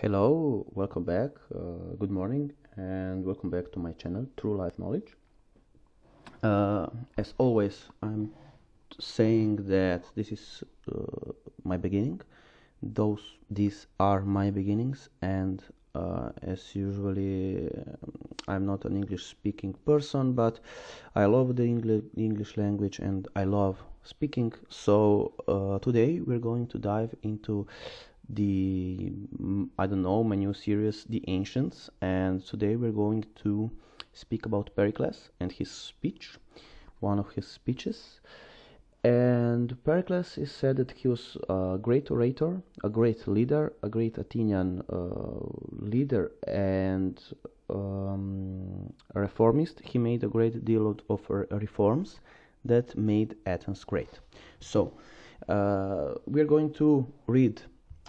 Hello, welcome back, good morning, and welcome back to my channel, True Life Knowledge. As always, I'm saying that this is my beginning. These are my beginnings, and as usually, I'm not an English-speaking person, but I love the English language and I love speaking. So today we're going to dive into the my new series, The Ancients, and today we're going to speak about Pericles and his speech, one of his speeches. And Pericles is said that he was a great orator, a great leader, a great Athenian leader, and a reformist. He made a great deal of reforms that made Athens great. So we're going to read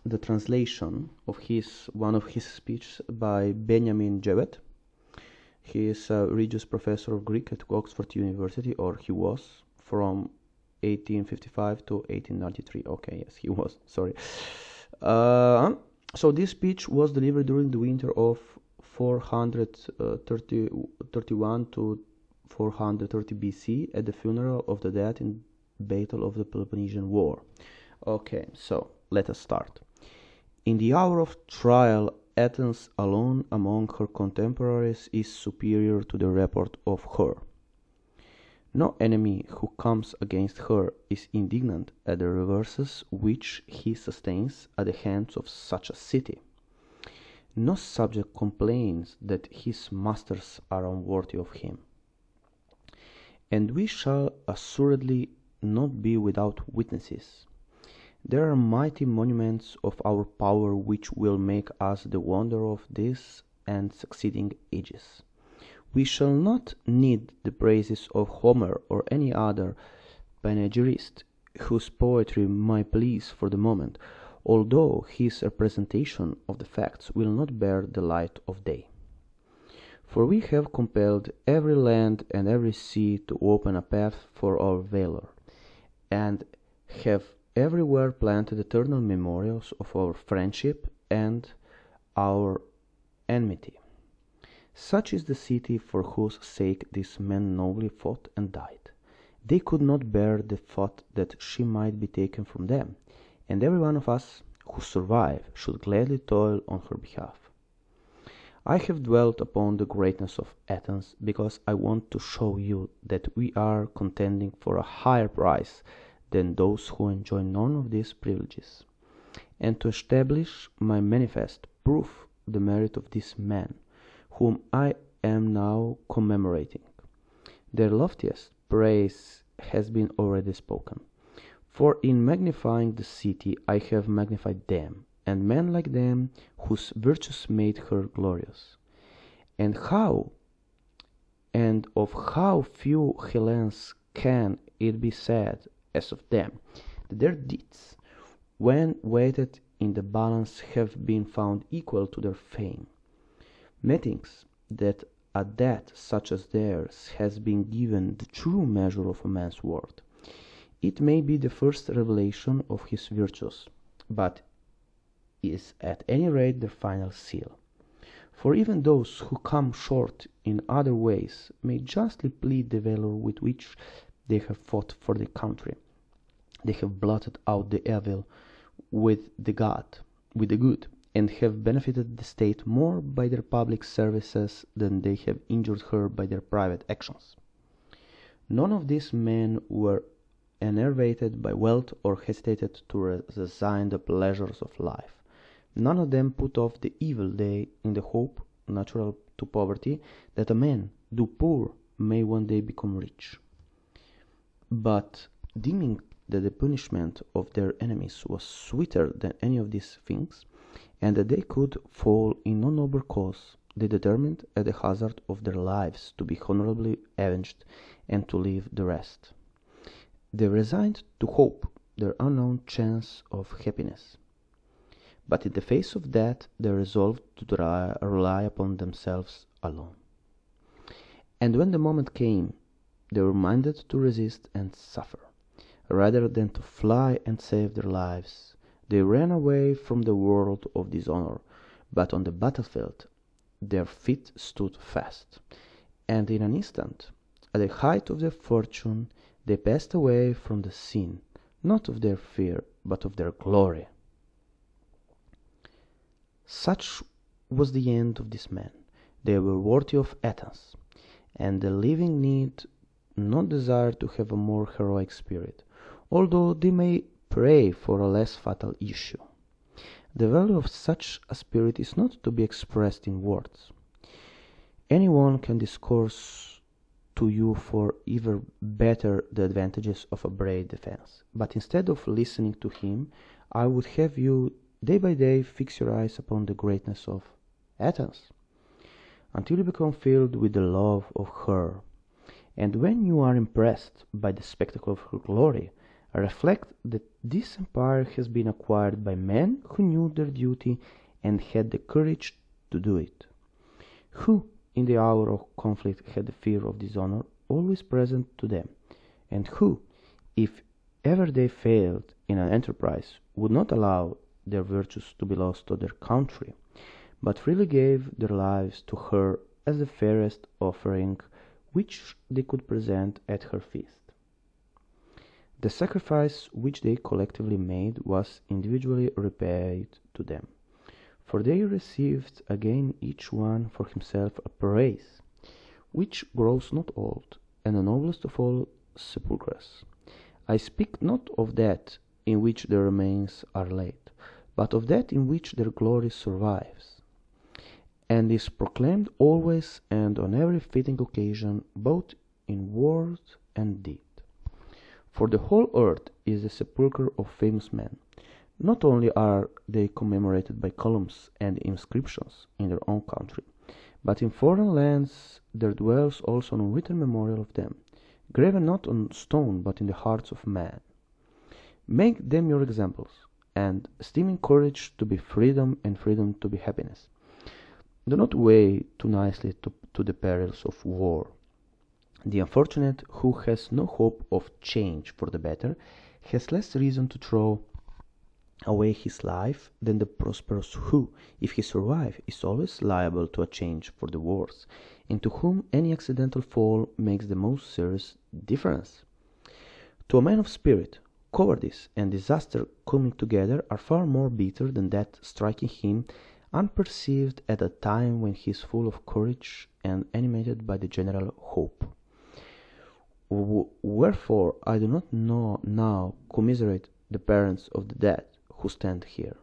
the translation of one of his speeches by Benjamin Jewett. He is a Regius Professor of Greek at Oxford University, or he was, from 1855 to 1893. Okay, yes, he was, sorry. So this speech was delivered during the winter of 431 to 430 BC at the funeral of the dead in Battle of the Peloponnesian War. Okay, so let us start. In the hour of trial, Athens alone among her contemporaries is superior to the report of her. No enemy who comes against her is indignant at the reverses which he sustains at the hands of such a city. No subject complains that his masters are unworthy of him. And we shall assuredly not be without witnesses. There are mighty monuments of our power which will make us the wonder of this and succeeding ages. We shall not need the praises of Homer or any other panegyrist whose poetry might please for the moment, although his representation of the facts will not bear the light of day. For we have compelled every land and every sea to open a path for our valor, and have everywhere planted eternal memorials of our friendship and our enmity. Such is the city for whose sake these men nobly fought and died. They could not bear the thought that she might be taken from them, and every one of us who survive should gladly toil on her behalf. I have dwelt upon the greatness of Athens because I want to show you that we are contending for a higher prize than those who enjoy none of these privileges, and to establish my manifest proof the merit of these men, whom I am now commemorating. Their loftiest praise has been already spoken, for in magnifying the city I have magnified them, and men like them, whose virtues made her glorious. And of how few Hellenes can it be said as of them, that their deeds, when weighted in the balance, have been found equal to their fame. Methinks that a death such as theirs has been given the true measure of a man's worth. It may be the first revelation of his virtues, but is at any rate their final seal. For even those who come short in other ways may justly plead the valor with which they have fought for the country. They have blotted out the evil with the good, and have benefited the state more by their public services than they have injured her by their private actions. None of these men were enervated by wealth or hesitated to resign the pleasures of life. None of them put off the evil day in the hope, natural to poverty, that a man, though poor, may one day become rich. But deeming that the punishment of their enemies was sweeter than any of these things, and that they could fall in no noble cause, they determined at the hazard of their lives to be honorably avenged and to leave the rest. They resigned to hope their unknown chance of happiness. But in the face of that, they resolved to rely upon themselves alone. And when the moment came, they were minded to resist and suffer. Rather than to fly and save their lives, they ran away from the world of dishonor, but on the battlefield their feet stood fast, and in an instant, at the height of their fortune, they passed away from the scene, not of their fear, but of their glory. Such was the end of these men. They were worthy of Athens, and the living need not desire to have a more heroic spirit, although they may pray for a less fatal issue. The value of such a spirit is not to be expressed in words. Anyone can discourse to you for ever better the advantages of a brave defense, but instead of listening to him, I would have you day by day fix your eyes upon the greatness of Athens, until you become filled with the love of her, and when you are impressed by the spectacle of her glory, reflect that this empire has been acquired by men who knew their duty and had the courage to do it, who in the hour of conflict had the fear of dishonor always present to them, and who, if ever they failed in an enterprise, would not allow their virtues to be lost to their country, but freely gave their lives to her as the fairest offering which they could present at her feast. The sacrifice which they collectively made was individually repaid to them, for they received again each one for himself a praise, which grows not old, and the noblest of all sepulchres. I speak not of that in which their remains are laid, but of that in which their glory survives, and is proclaimed always and on every fitting occasion, both in word and deed. For the whole earth is the sepulchre of famous men. Not only are they commemorated by columns and inscriptions in their own country, but in foreign lands there dwells also an unwritten memorial of them, graven not on stone but in the hearts of men. Make them your examples, and esteeming courage to be freedom and freedom to be happiness, do not weigh too nicely to the perils of war. The unfortunate who has no hope of change for the better has less reason to throw away his life than the prosperous who, if he survive, is always liable to a change for the worse, and to whom any accidental fall makes the most serious difference. To a man of spirit, cowardice and disaster coming together are far more bitter than that striking him unperceived at a time when he is full of courage and animated by the general hope. Wherefore I do not now commiserate the parents of the dead who stand here.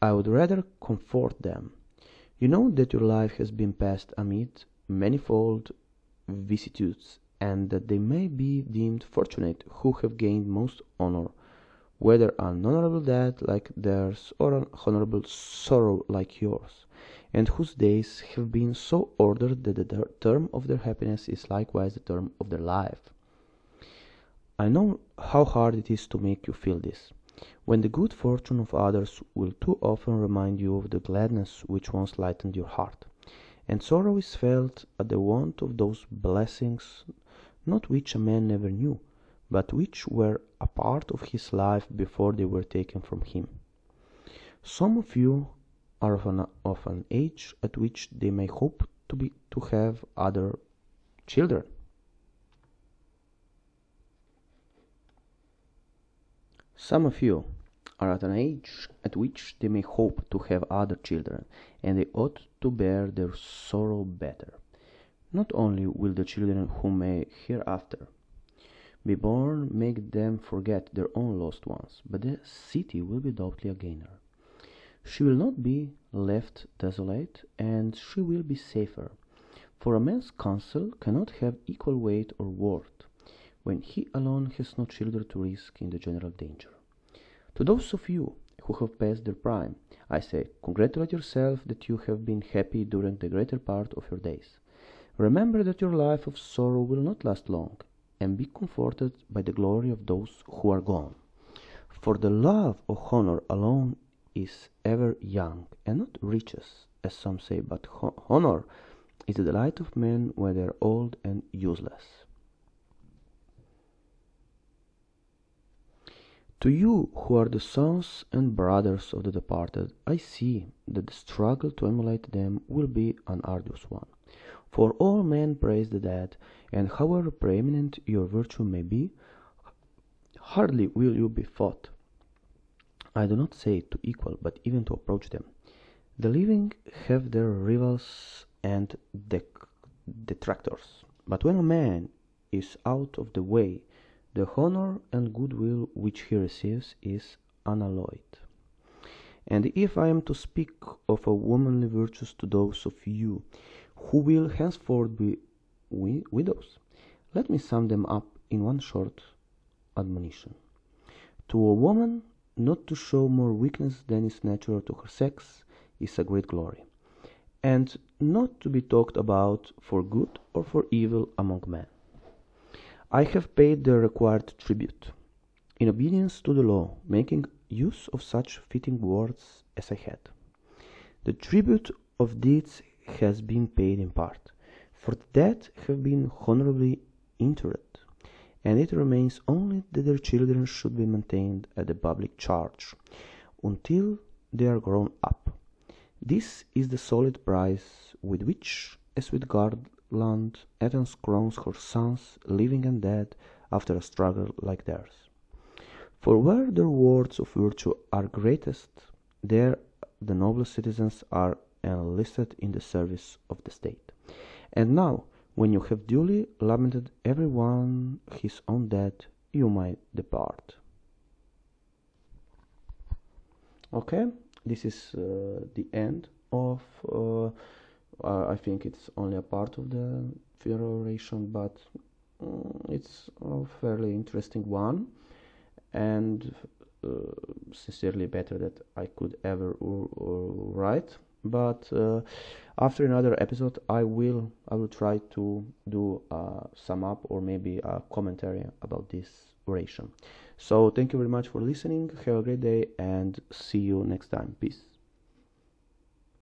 I would rather comfort them. You know that your life has been passed amid manifold vicissitudes, and that they may be deemed fortunate who have gained most honor, whether an honorable death like theirs or an honorable sorrow like yours, and whose days have been so ordered that the term of their happiness is likewise the term of their life. I know how hard it is to make you feel this, when the good fortune of others will too often remind you of the gladness which once lightened your heart, and sorrow is felt at the want of those blessings, not which a man never knew, but which were a part of his life before they were taken from him. Some of you are of an age at which they may hope to have other children. Some of you are at an age at which they may hope to have other children, and they ought to bear their sorrow better. Not only will the children who may hereafter be born make them forget their own lost ones, but the city will be doubly a gainer. She will not be left desolate, and she will be safer, for a man's counsel cannot have equal weight or worth, when he alone has no children to risk in the general danger. To those of you who have passed their prime, I say, congratulate yourself that you have been happy during the greater part of your days. Remember that your life of sorrow will not last long, and be comforted by the glory of those who are gone. For the love of honor alone is ever young, and not riches, as some say, but honor is the delight of men when they are old and useless. To you who are the sons and brothers of the departed, I see that the struggle to emulate them will be an arduous one. For all men praise the dead, and however preeminent your virtue may be, hardly will you be thought, I do not say to equal, but even to approach them. The living have their rivals and detractors, but when a man is out of the way, the honor and goodwill which he receives is unalloyed. And if I am to speak of a womanly virtues to those of you who will henceforth be widows, let me sum them up in one short admonition. To a woman, not to show more weakness than is natural to her sex is a great glory, and not to be talked about for good or for evil among men. I have paid the required tribute, in obedience to the law, making use of such fitting words as I had. The tribute of deeds has been paid in part, for the dead have been honorably interred, and it remains only that their children should be maintained at the public charge, until they are grown up. This is the solid price with which, as with Garland, Athens crowns her sons, living and dead, after a struggle like theirs. For where the rewards of virtue are greatest, there the noblest citizens are enlisted in the service of the state. And now, when you have duly lamented every one his own death, you might depart. Okay, this is the end of, I think it's only a part of the funeral oration, but it's a fairly interesting one, and sincerely better that I could ever write. But after another episode, I will try to do a sum up or maybe a commentary about this oration. So thank you very much for listening. Have a great day and see you next time. Peace.